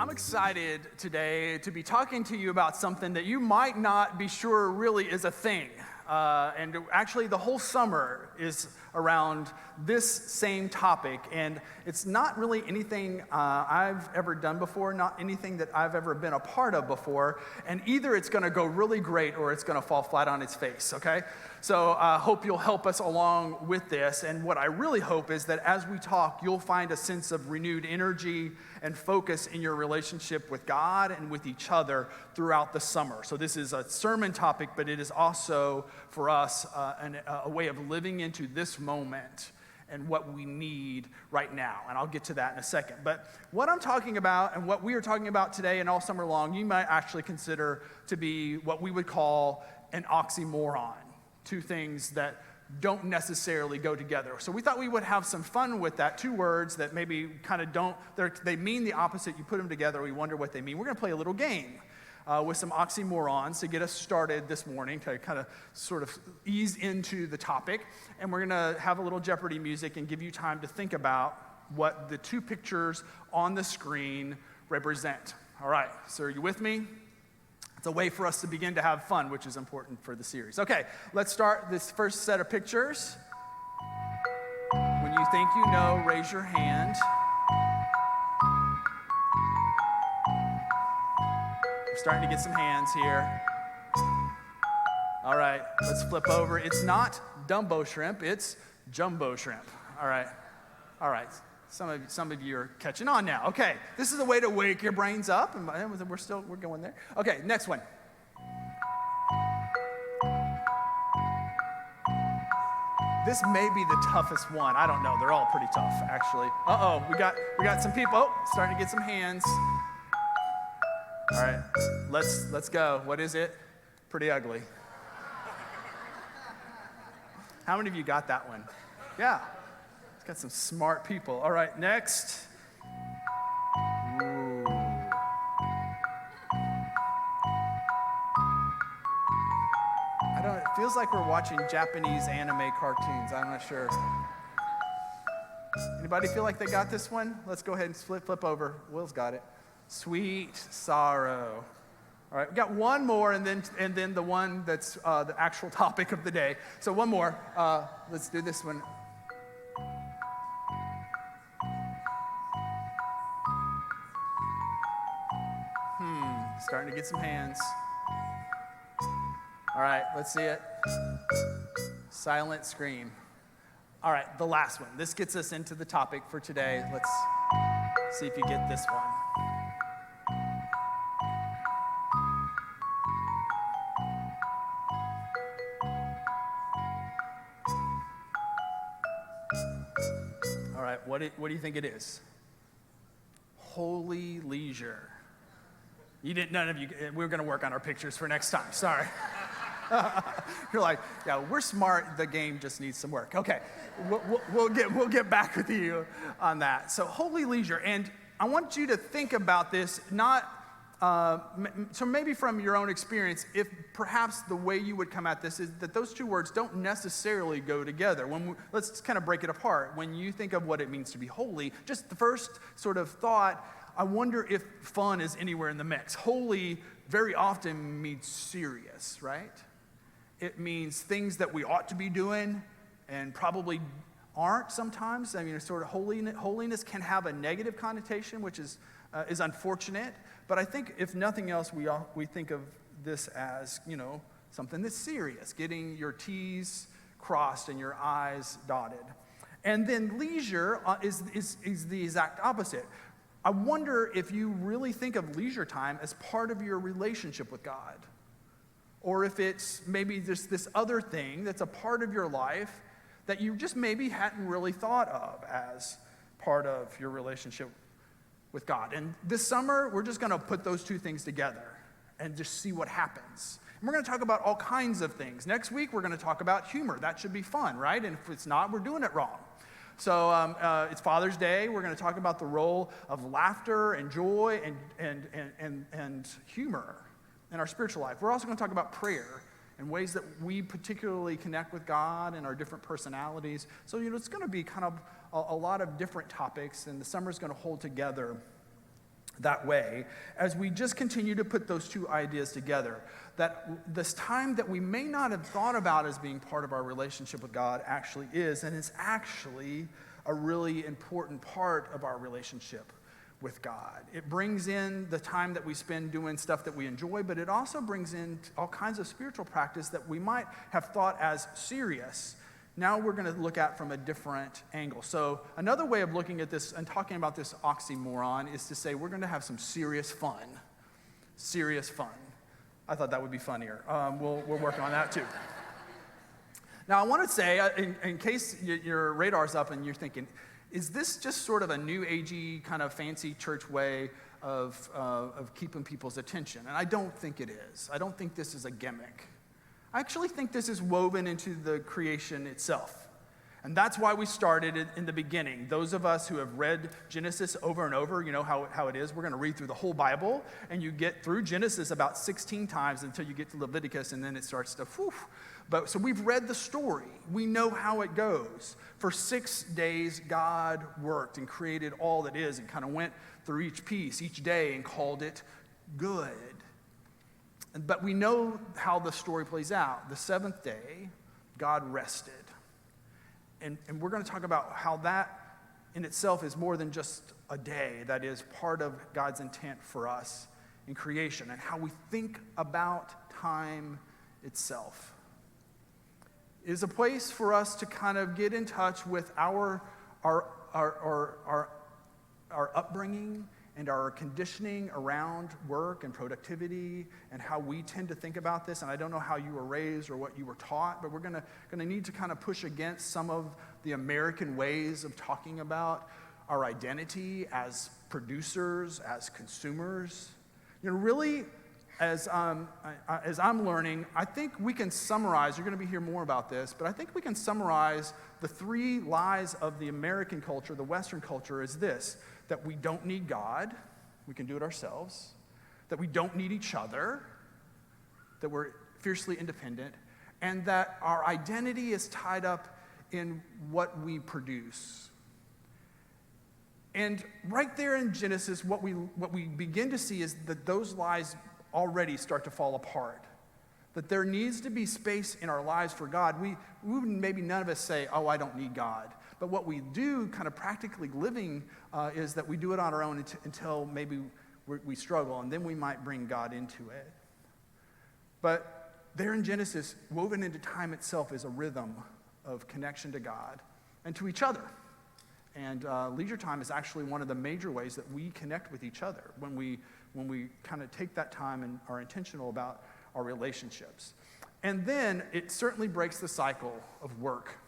I'm excited today to be talking to you about something that you might not be sure really is a thing. And actually, the whole summer is around this same topic. And it's not really anything I've ever done before, not anything that I've ever been a part of before. And either it's going to go really great or it's going to fall flat on its face, okay? So I hope you'll help us along with this. And what I really hope is that as we talk, you'll find a sense of renewed energy and focus in your relationship with God and with each other throughout the summer. So this is a sermon topic, but it is also for us a way of living into this moment and what we need right now. And I'll get to that in a second. But what I'm talking about and what we are talking about today and all summer long, you might actually consider to be what we would call an oxymoron. Two things that don't necessarily go together. So we thought we would have some fun with that. Two words that maybe kind of don't, they mean the opposite. You put them together, we wonder what they mean. We're going to play a little game with some oxymorons to get us started this morning, to kind of sort of ease into the topic. And we're going to have a little Jeopardy music and give you time to think about what the two pictures on the screen represent. All right, so are you with me? It's a way for us to begin to have fun, which is important for the series. Okay, let's start this first set of pictures. When you think you know, raise your hand. We're starting to get some hands here. All right, let's flip over. It's not Dumbo shrimp, it's jumbo shrimp. All right. Some of you are catching on now. Okay, this is a way to wake your brains up, and we're going there. Okay, next one. This may be the toughest one. I don't know. They're all pretty tough, actually. Uh-oh, we got some people. Oh, starting to get some hands. All right, let's go. What is it? Pretty ugly. How many of you got that one? Yeah. Got some smart people. All right, next. Ooh. It feels like we're watching Japanese anime cartoons. I'm not sure. Anybody feel like they got this one? Let's go ahead and flip over. Will's got it. Sweet sorrow. All right, we got one more, and then the one that's the actual topic of the day. So one more. Let's do this one. Starting to get some hands. All right, let's see it. Silent scream. All right, the last one. This gets us into the topic for today. Let's see if you get this one. All right, what do you think it is? Holy leisure. None of you, we're going to work on our pictures for next time. Sorry. You're like, yeah, we're smart. The game just needs some work. Okay, we'll get back with you on that. So holy leisure. And I want you to think about this, so maybe from your own experience, if perhaps the way you would come at this is that those two words don't necessarily go together. Let's kind of break it apart. When you think of what it means to be holy, just the first sort of thought, I wonder if fun is anywhere in the mix. Holy very often means serious, right? It means things that we ought to be doing and probably aren't sometimes. I mean, sort of holiness can have a negative connotation, which is unfortunate. But I think if nothing else, we think of this as, something that's serious, getting your T's crossed and your I's dotted. And then leisure is the exact opposite. I wonder if you really think of leisure time as part of your relationship with God, or if it's maybe just this other thing that's a part of your life that you just maybe hadn't really thought of as part of your relationship with God. And this summer, we're just going to put those two things together and just see what happens. And we're going to talk about all kinds of things. Next week, we're going to talk about humor. That should be fun, right? And if it's not, we're doing it wrong. So it's Father's Day. We're going to talk about the role of laughter and joy and humor in our spiritual life. We're also going to talk about prayer and ways that we particularly connect with God and our different personalities. So, it's going to be kind of a lot of different topics, and the summer's going to hold together that way as we just continue to put those two ideas together. That this time that we may not have thought about as being part of our relationship with God actually is, and is actually a really important part of our relationship with God. It brings in the time that we spend doing stuff that we enjoy, but it also brings in all kinds of spiritual practice that we might have thought as serious. Now we're going to look at from a different angle. So another way of looking at this and talking about this oxymoron is to say we're going to have some serious fun. Serious fun. I thought that would be funnier. We're working on that too. Now I want to say, in case your radar's up and you're thinking, is this just sort of a new agey kind of fancy church way of keeping people's attention? And I don't think it is. I don't think this is a gimmick. I actually think this is woven into the creation itself. And that's why we started it in the beginning. Those of us who have read Genesis over and over, you know how it is. We're going to read through the whole Bible, and you get through Genesis about 16 times until you get to Leviticus, and then it starts to, whew. But so we've read the story. We know how it goes. For 6 days, God worked and created all that is and kind of went through each piece each day and called it good. But we know how the story plays out. The seventh day, God rested. And we're going to talk about how that in itself is more than just a day. That is part of God's intent for us in creation and how we think about time itself. It is a place for us to kind of get in touch with our upbringing and our conditioning around work and productivity and how we tend to think about this. And I don't know how you were raised or what you were taught, but we're going to need to kind of push against some of the American ways of talking about our identity as producers, as consumers. You know, really, as I'm learning, I think we can summarize, you're going to hear more about this, but I think we can summarize the 3 lies of the American culture, the Western culture, is this: that we don't need God, we can do it ourselves, that we don't need each other, that we're fiercely independent, and that our identity is tied up in what we produce. And right there in Genesis, what we begin to see is that those lies already start to fall apart. That there needs to be space in our lives for God. We wouldn't, maybe none of us say, oh, I don't need God. But what we do kind of practically living is that we do it on our own until maybe we struggle, and then we might bring God into it. But there in Genesis, woven into time itself is a rhythm of connection to God and to each other. And leisure time is actually one of the major ways that we connect with each other when we kind of take that time and are intentional about our relationships. And then it certainly breaks the cycle of work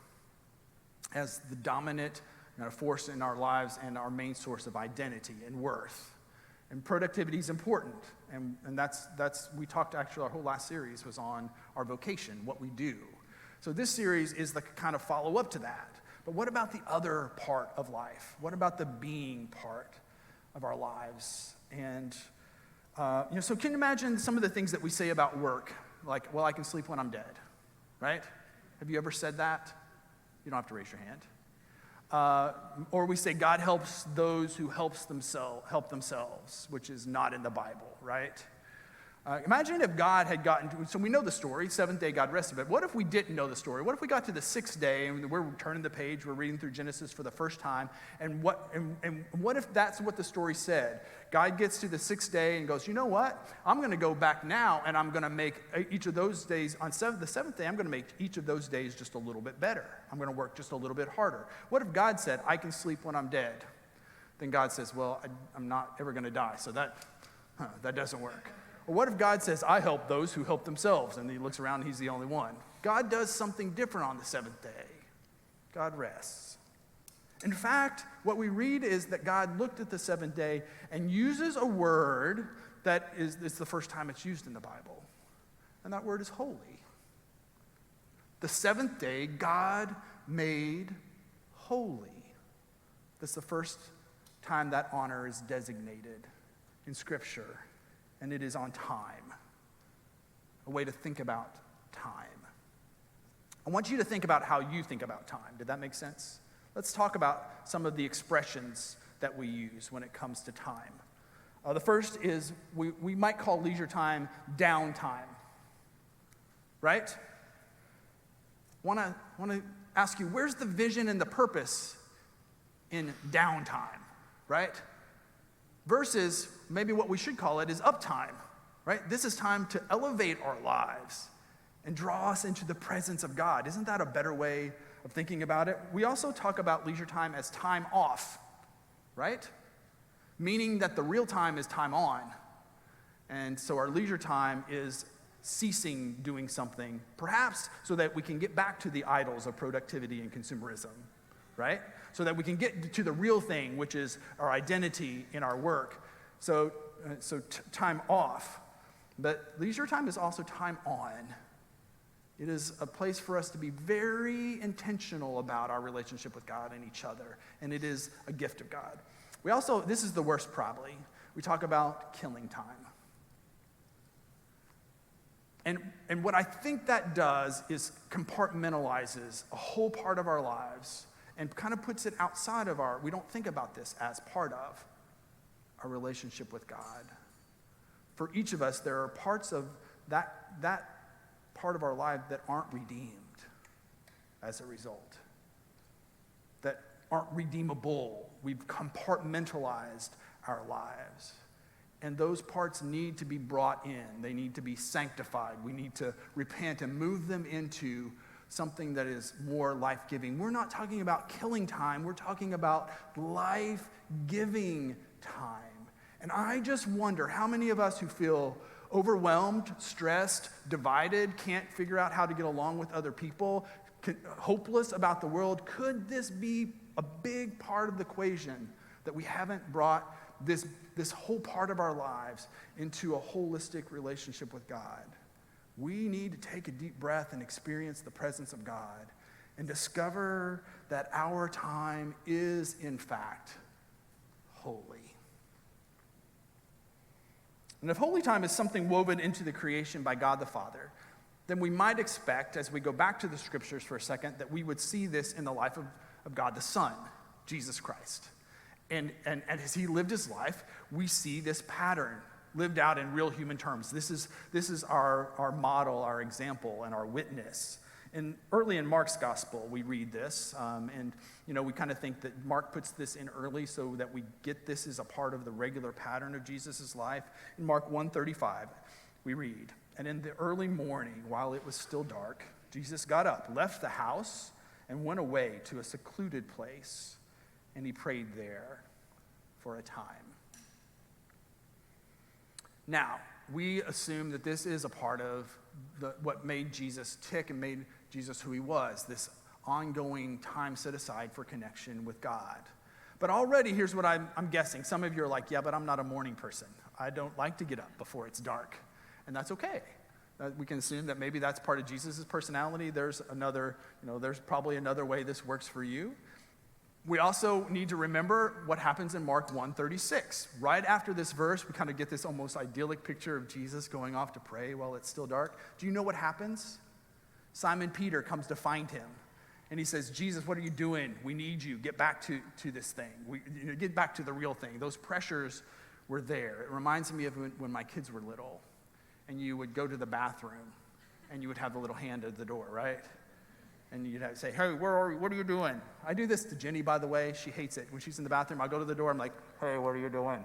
as the dominant force in our lives and our main source of identity and worth. And productivity is important. And that's we talked, actually, our whole last series was on our vocation, what we do. So this series is the kind of follow-up to that. But what about the other part of life? What about the being part of our lives? And, so can you imagine some of the things that we say about work? Like, well, I can sleep when I'm dead, right? Have you ever said that? You don't have to raise your hand. Or we say God helps those who help themselves, which is not in the Bible, right? Imagine if God had gotten to, so we know the story, 7th day God rested, but what if we didn't know the story? What if we got to the 6th day and we're turning the page, we're reading through Genesis for the first time, and what if that's what the story said? God gets to the 6th day and goes, you know what? I'm going to go back now and I'm going to make each of those days, the 7th day, I'm going to make each of those days just a little bit better. I'm going to work just a little bit harder. What if God said, I can sleep when I'm dead? Then God says, well, I'm not ever going to die, so that doesn't work. Or what if God says, I help those who help themselves, and he looks around and he's the only one? God does something different on the 7th day. God rests. In fact, what we read is that God looked at the 7th day and uses a word that is the first time it's used in the Bible. And that word is holy. The 7th day, God made holy. That's the first time that honor is designated in Scripture. And it is on time, a way to think about time. I want you to think about how you think about time. Did that make sense? Let's talk about some of the expressions that we use when it comes to time. The first is we might call leisure time downtime, right? Want to ask you, where's the vision and the purpose in downtime, right? Versus maybe what we should call it is uptime, right? This is time to elevate our lives and draw us into the presence of God. Isn't that a better way of thinking about it? We also talk about leisure time as time off, right? Meaning that the real time is time on. And so our leisure time is ceasing doing something, perhaps so that we can get back to the idols of productivity and consumerism, right? So that we can get to the real thing, which is our identity in our work. So time off. But leisure time is also time on. It is a place for us to be very intentional about our relationship with God and each other. And it is a gift of God. We also, this is the worst probably, we talk about killing time. And what I think that does is compartmentalizes a whole part of our lives and kind of puts it outside of we don't think about this as part of our relationship with God. For each of us, there are parts of that part of our life that aren't redeemed as a result, that aren't redeemable. We've compartmentalized our lives. And those parts need to be brought in. They need to be sanctified. We need to repent and move them into something that is more life-giving. We're not talking about killing time. We're talking about life-giving time. And I just wonder how many of us who feel overwhelmed, stressed, divided, can't figure out how to get along with other people, hopeless about the world, could this be a big part of the equation that we haven't brought this whole part of our lives into a holistic relationship with God? We need to take a deep breath and experience the presence of God and discover that our time is, in fact, holy. And if holy time is something woven into the creation by God the Father, then we might expect, as we go back to the scriptures for a second, that we would see this in the life of God the Son, Jesus Christ. And as he lived his life, we see this pattern lived out in real human terms. This is our model, our example, and our witness. And early in Mark's gospel, we read this, and we kind of think that Mark puts this in early so that we get this as a part of the regular pattern of Jesus' life. In Mark 1:35, we read, "And in the early morning, while it was still dark, Jesus got up, left the house, and went away to a secluded place, and he prayed there for a time." Now, we assume that this is a part of what made Jesus tick and made Jesus who he was, this ongoing time set aside for connection with God. But already, here's what I'm guessing. Some of you are like, yeah, but I'm not a morning person. I don't like to get up before it's dark. And that's okay. We can assume that maybe that's part of Jesus' personality. There's probably another way this works for you. We also need to remember what happens in Mark 1:36. Right after this verse, we kind of get this almost idyllic picture of Jesus going off to pray while it's still dark. Do you know what happens? Simon Peter comes to find him, and he says, "Jesus, what are you doing? We need you. Get back to this thing. Get back to the real thing." Those pressures were there. It reminds me of when my kids were little, and you would go to the bathroom, and you would have the little hand at the door, right? And you'd have to say, "Hey, what are you doing?" I do this to Jenny, by the way. She hates it. When she's in the bathroom, I'll go to the door. I'm like, "Hey, what are you doing?"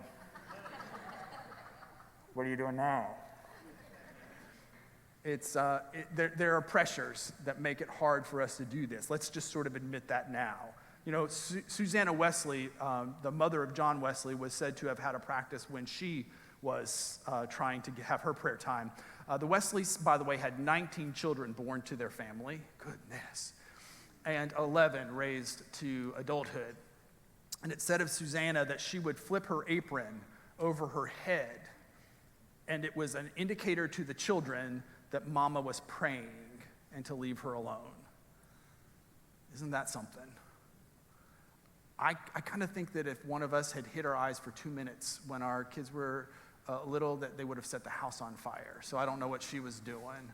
"What are you doing now?" There are pressures that make it hard for us to do this. Let's just sort of admit that now. Susanna Wesley, the mother of John Wesley, was said to have had a practice when she was trying to have her prayer time. The Wesleys, by the way, had 19 children born to their family. Goodness. And 11 raised to adulthood. And it said of Susanna that she would flip her apron over her head, and it was an indicator to the children that Mama was praying and to leave her alone. Isn't that something? I kind of think that if one of us had hid our eyes for 2 minutes when our kids were little, that they would have set the house on fire. So I don't know what she was doing.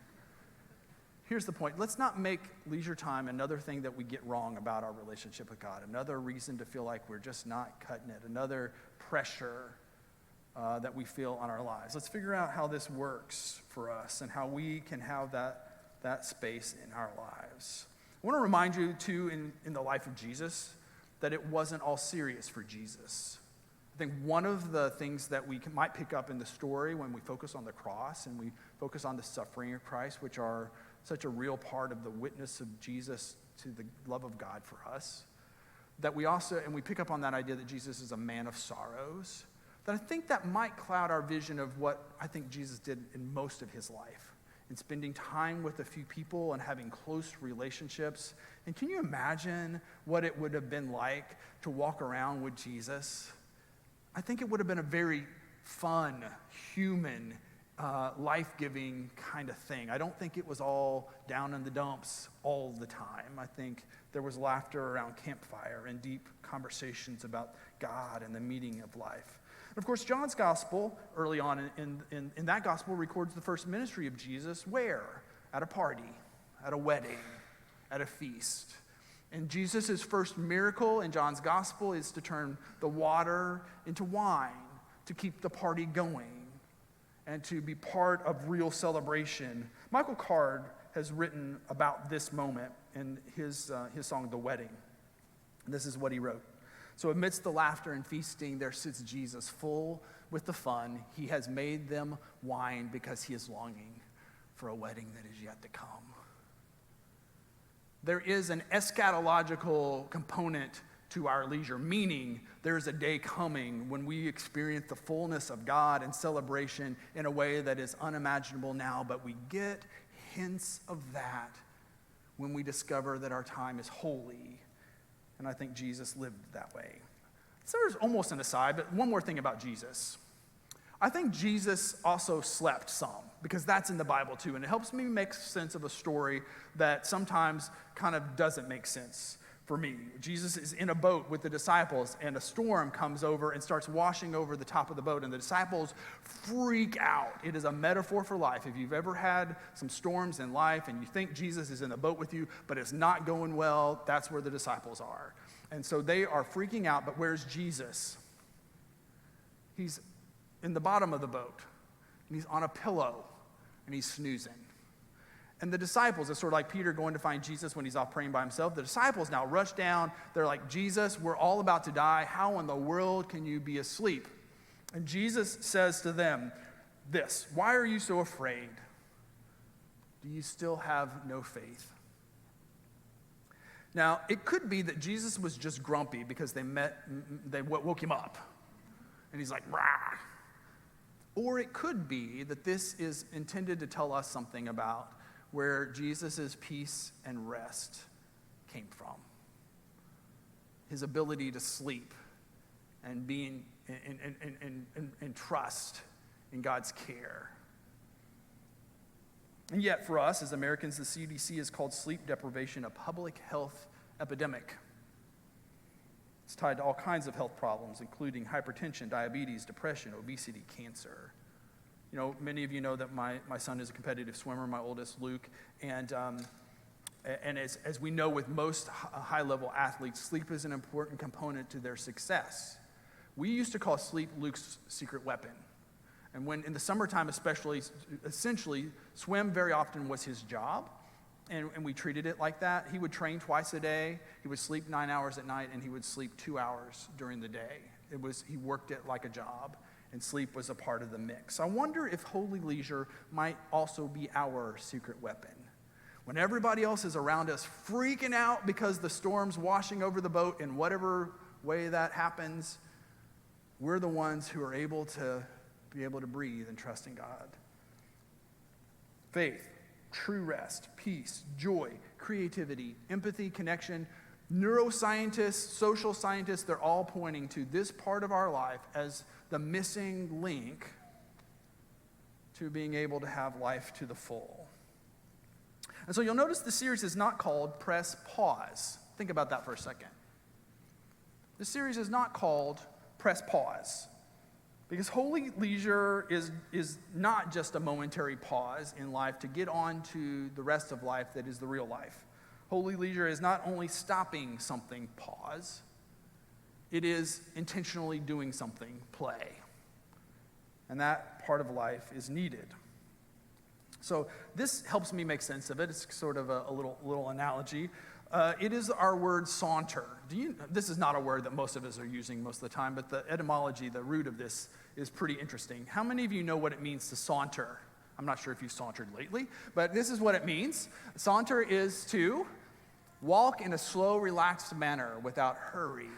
Here's the point. Let's not make leisure time another thing that we get wrong about our relationship with God, another reason to feel like we're just not cutting it, another pressure that we feel on our lives. Let's figure out how this works for us and how we can have that space in our lives. I want to remind you, too, in the life of Jesus, that it wasn't all serious for Jesus. I think one of the things that we might pick up in the story when we focus on the cross and we focus on the suffering of Christ, which are such a real part of the witness of Jesus to the love of God for us, that we also, and we pick up on that idea that Jesus is a man of sorrows, that I think that might cloud our vision of what I think Jesus did in most of his life, in spending time with a few people and having close relationships. And can you imagine what it would have been like to walk around with Jesus? I think it would have been a very fun, human, life-giving kind of thing. I don't think it was all down in the dumps all the time. I think there was laughter around campfire and deep conversations about God and the meaning of life. And of course, John's gospel, early on in that gospel, records the first ministry of Jesus where? At a party, at a wedding, at a feast. And Jesus' first miracle in John's gospel is to turn the water into wine, to keep the party going, and to be part of real celebration. Michael Card has written about this moment in his song, The Wedding. And this is what he wrote. So amidst the laughter and feasting, there sits Jesus, full with the fun. He has made them wine because he is longing for a wedding that is yet to come. There is an eschatological component to our leisure, meaning there's a day coming when we experience the fullness of God and celebration in a way that is unimaginable now, but we get hints of that when we discover that our time is holy. And I think Jesus lived that way. So there's almost an aside, but one more thing about Jesus. I think Jesus also slept some, because that's in the Bible too, and it helps me make sense of a story that sometimes kind of doesn't make sense for me. Jesus is in a boat with the disciples, and a storm comes over and starts washing over the top of the boat, and the disciples freak out. It is a metaphor for life. If you've ever had some storms in life and you think Jesus is in the boat with you, but it's not going well, that's where the disciples are. And so they are freaking out, but where's Jesus? He's in the bottom of the boat, and he's on a pillow, and he's snoozing. And the disciples, it's sort of like Peter going to find Jesus when he's off praying by himself. The disciples now rush down. They're like, Jesus, we're all about to die. How in the world can you be asleep? And Jesus says to them this, why are you so afraid? Do you still have no faith? Now, it could be that Jesus was just grumpy because they woke him up. And he's like, rah. Or it could be that this is intended to tell us something about where Jesus' peace and rest came from. His ability to sleep and being and trust in God's care. And yet for us as Americans, the CDC has called sleep deprivation a public health epidemic. It's tied to all kinds of health problems, including hypertension, diabetes, depression, obesity, cancer. You know, many of you know that my son is a competitive swimmer, my oldest, Luke, and as we know with most high-level athletes, sleep is an important component to their success. We used to call sleep Luke's secret weapon. And when in the summertime especially, essentially, swim very often was his job, and we treated it like that. He would train twice a day, he would sleep 9 hours at night, and he would sleep 2 hours during the day. He worked it like a job. And sleep was a part of the mix. I wonder if holy leisure might also be our secret weapon. When everybody else is around us freaking out because the storm's washing over the boat in whatever way that happens, we're the ones who are able to breathe and trust in God. Faith, true rest, peace, joy, creativity, empathy, connection. Neuroscientists, social scientists, they're all pointing to this part of our life as the missing link to being able to have life to the full. And so you'll notice the series is not called Press Pause. Think about that for a second. The series is not called Press Pause because holy leisure is not just a momentary pause in life to get on to the rest of life that is the real life. Holy leisure is not only stopping something, pause, it is intentionally doing something, play. And that part of life is needed. So this helps me make sense of it. It's sort of a little analogy. It is our word saunter. This is not a word that most of us are using most of the time, but the etymology, the root of this, is pretty interesting. How many of you know what it means to saunter? I'm not sure if you've sauntered lately, but this is what it means. Saunter is to walk in a slow, relaxed manner without hurry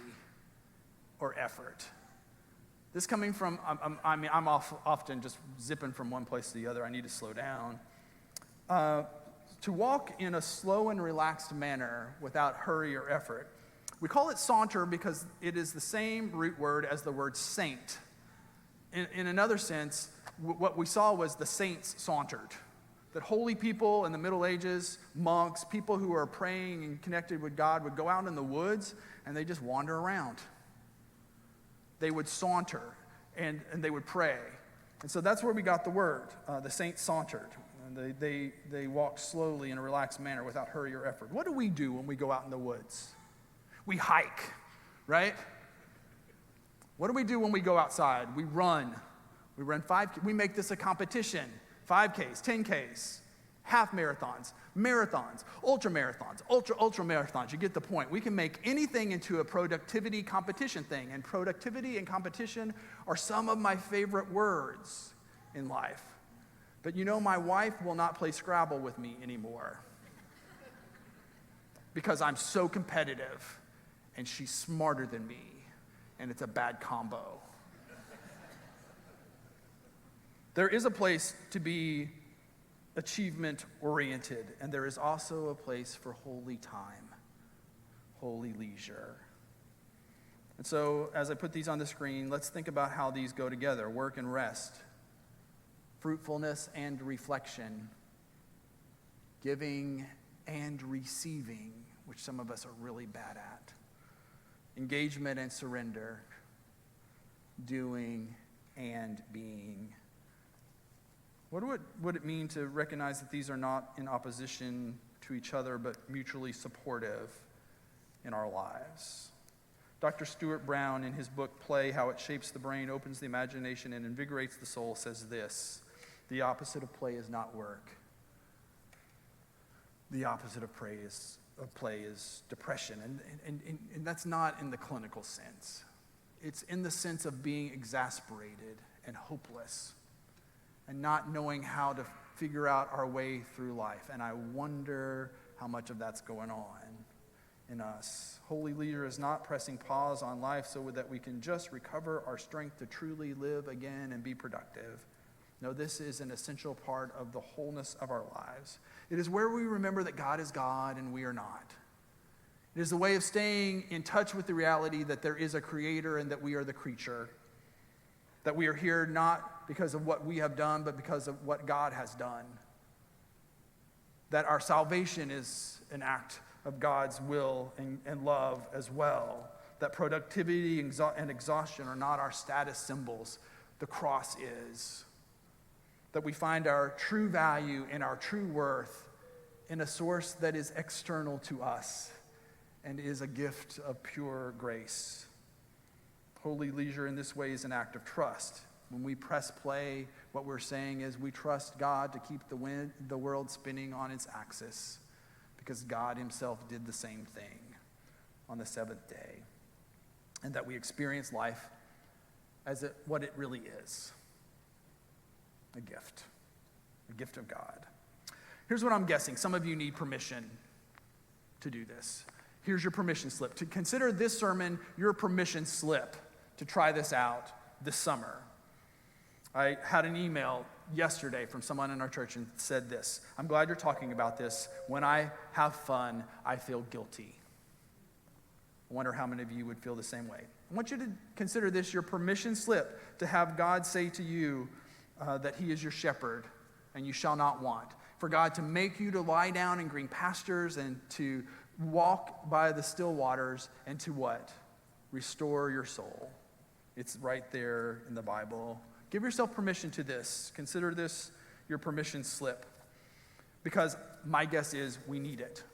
or effort. This coming from, I'm often just zipping from one place to the other. I need to slow down. To walk in a slow and relaxed manner without hurry or effort. We call it saunter because it is the same root word as the word saint. In another sense, what we saw was the saints sauntered. That holy people in the Middle Ages, monks, people who are praying and connected with God would go out in the woods and they just wander around. They would saunter and they would pray. And so that's where we got the word. The saints sauntered. And they walked slowly in a relaxed manner without hurry or effort. What do we do when we go out in the woods? We hike, right? What do we do when we go outside? We run. We run 5K. We make this a competition. 5Ks, 10Ks, half marathons, ultra marathons. You get the point. We can make anything into a productivity competition thing. And productivity and competition are some of my favorite words in life. But you know, my wife will not play Scrabble with me anymore because I'm so competitive and she's smarter than me. And it's a bad combo. There is a place to be achievement-oriented, and there is also a place for holy time, holy leisure. And so, as I put these on the screen, let's think about how these go together: work and rest, fruitfulness and reflection, giving and receiving, which some of us are really bad at, engagement and surrender, doing and being. What would it mean to recognize that these are not in opposition to each other, but mutually supportive in our lives? Dr. Stuart Brown, in his book, Play, How It Shapes the Brain, Opens the Imagination, and Invigorates the Soul, says this: the opposite of play is not work. The opposite of play is depression. And that's not in the clinical sense. It's in the sense of being exasperated and hopeless and not knowing how to figure out our way through life. And I wonder how much of that's going on in us. Holy leader is not pressing pause on life so that we can just recover our strength to truly live again and be productive. No, this is an essential part of the wholeness of our lives. It is where we remember that God is God and we are not. It is a way of staying in touch with the reality that there is a creator and that we are the creature. That we are here not because of what we have done, but because of what God has done. That our salvation is an act of God's will and love as well. That productivity and exhaustion are not our status symbols. The cross is. That we find our true value and our true worth in a source that is external to us and is a gift of pure grace. Holy leisure in this way is an act of trust. When we press play, what we're saying is we trust God to keep the world spinning on its axis because God himself did the same thing on the seventh day. And that we experience life as what it really is. A gift of God. Here's what I'm guessing. Some of you need permission to do this. Here's your permission slip. To consider this sermon your permission slip to try this out this summer. I had an email yesterday from someone in our church and said this: I'm glad you're talking about this. When I have fun, I feel guilty. I wonder how many of you would feel the same way. I want you to consider this your permission slip to have God say to you that he is your shepherd and you shall not want. For God to make you to lie down in green pastures and to walk by the still waters and to what? Restore your soul. It's right there in the Bible. Give yourself permission to this. Consider this your permission slip. Because my guess is we need it.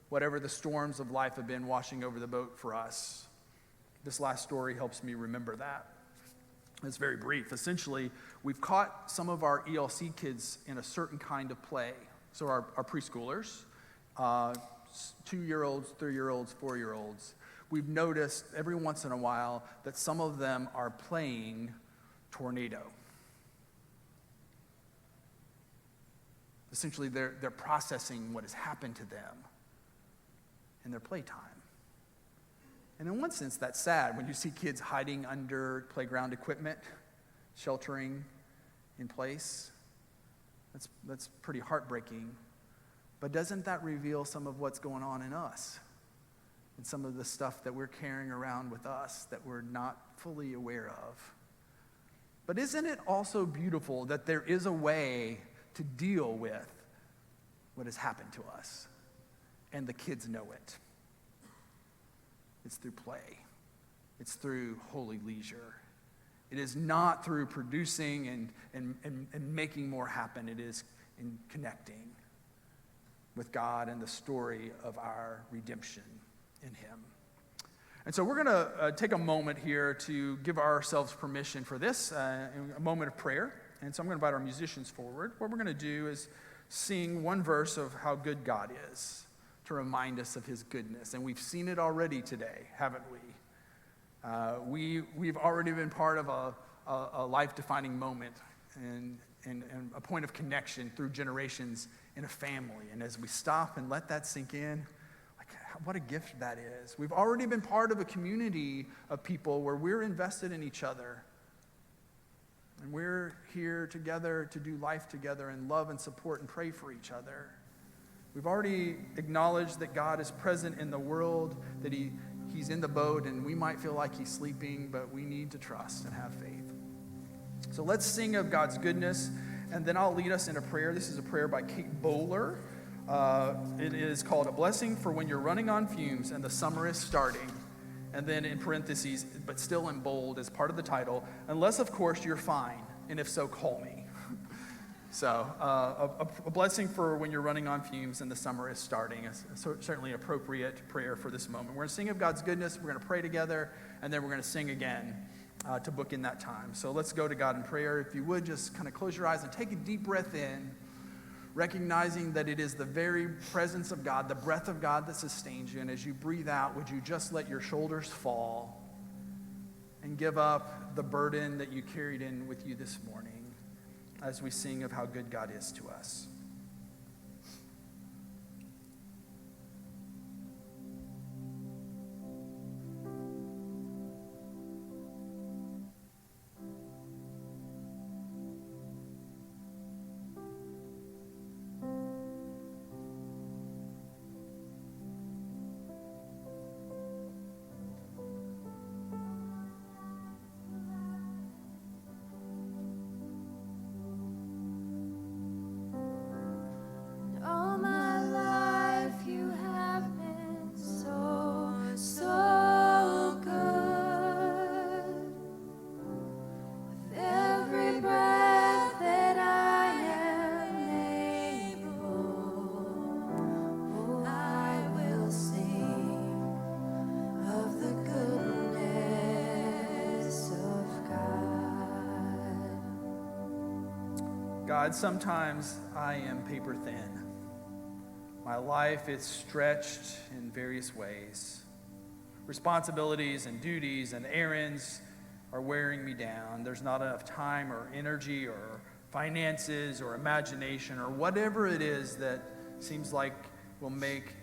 Whatever the storms of life have been washing over the boat for us, this last story helps me remember that. It's very brief. Essentially, we've caught some of our ELC kids in a certain kind of play. So our preschoolers, 2-year-olds, 3-year-olds, 4-year-olds, we've noticed every once in a while that some of them are playing tornado. Essentially, they're processing what has happened to them in their playtime. And in one sense, that's sad when you see kids hiding under playground equipment, sheltering in place. That's pretty heartbreaking. But doesn't that reveal some of what's going on in us? And some of the stuff that we're carrying around with us that we're not fully aware of? But isn't it also beautiful that there is a way to deal with what has happened to us? And the kids know it. It's through play. It's through holy leisure. It is not through producing and making more happen. It is in connecting with God and the story of our redemption in Him. And so we're going to take a moment here to give ourselves permission for this, a moment of prayer. And so I'm going to invite our musicians forward. What we're going to do is sing one verse of how good God is, to remind us of His goodness. And we've seen it already today, haven't we? We've already been part of a life-defining moment and a point of connection through generations in a family. And as we stop and let that sink in, like, what a gift that is. We've already been part of a community of people where we're invested in each other. And we're here together to do life together and love and support and pray for each other. We've already acknowledged that God is present in the world, that He's in the boat, and we might feel like He's sleeping, but we need to trust and have faith. So let's sing of God's goodness, and then I'll lead us in a prayer. This is a prayer by Kate Bowler. It is called A Blessing for When You're Running on Fumes and the Summer is Starting. And then in parentheses, but still in bold as part of the title, unless, of course, you're fine, and if so, call me. So a blessing for when you're running on fumes and the summer is starting. Is certainly an appropriate prayer for this moment. We're going to sing of God's goodness, we're going to pray together, and then we're going to sing again to book in that time. So let's go to God in prayer. If you would, just kind of close your eyes and take a deep breath in, recognizing that it is the very presence of God, the breath of God that sustains you. And as you breathe out, would you just let your shoulders fall and give up the burden that you carried in with you this morning as we sing of how good God is to us. God, sometimes I am paper thin. My life is stretched in various ways. Responsibilities and duties and errands are wearing me down. There's not enough time or energy or finances or imagination or whatever it is that seems like will make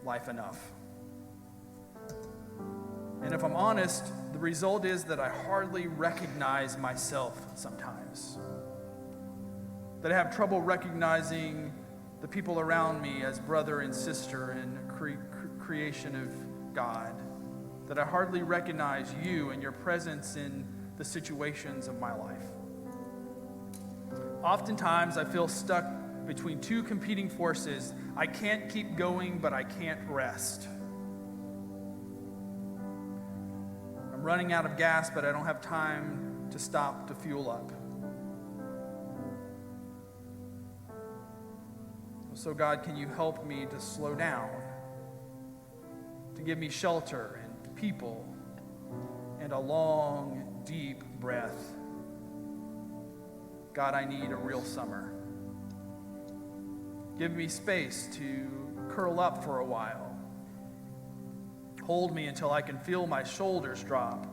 life enough. And if I'm honest, the result is that I hardly recognize myself sometimes. That I have trouble recognizing the people around me as brother and sister in creation of God. That I hardly recognize you and your presence in the situations of my life. Oftentimes I feel stuck between two competing forces. I can't keep going, but I can't rest. I'm running out of gas, but I don't have time to stop to fuel up. So God, can you help me to slow down, to give me shelter and people and a long, deep breath God, I need a real summer. Give me space to curl up for a while. Hold me until I can feel my shoulders drop,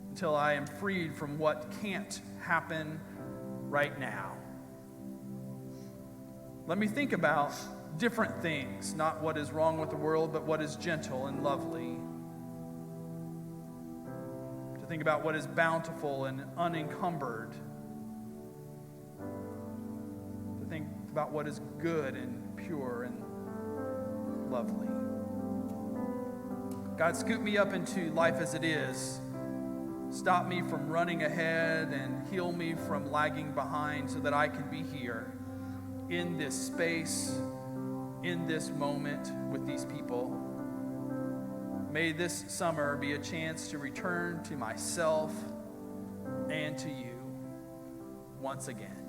until I am freed from what can't happen right now. Let me think about different things, not what is wrong with the world, but what is gentle and lovely. To think about what is bountiful and unencumbered. To think about what is good and pure and lovely. God, scoop me up into life as it is. Stop me from running ahead and heal me from lagging behind so that I can be here in this space, in this moment with these people. May this summer be a chance to return to myself and to you once again.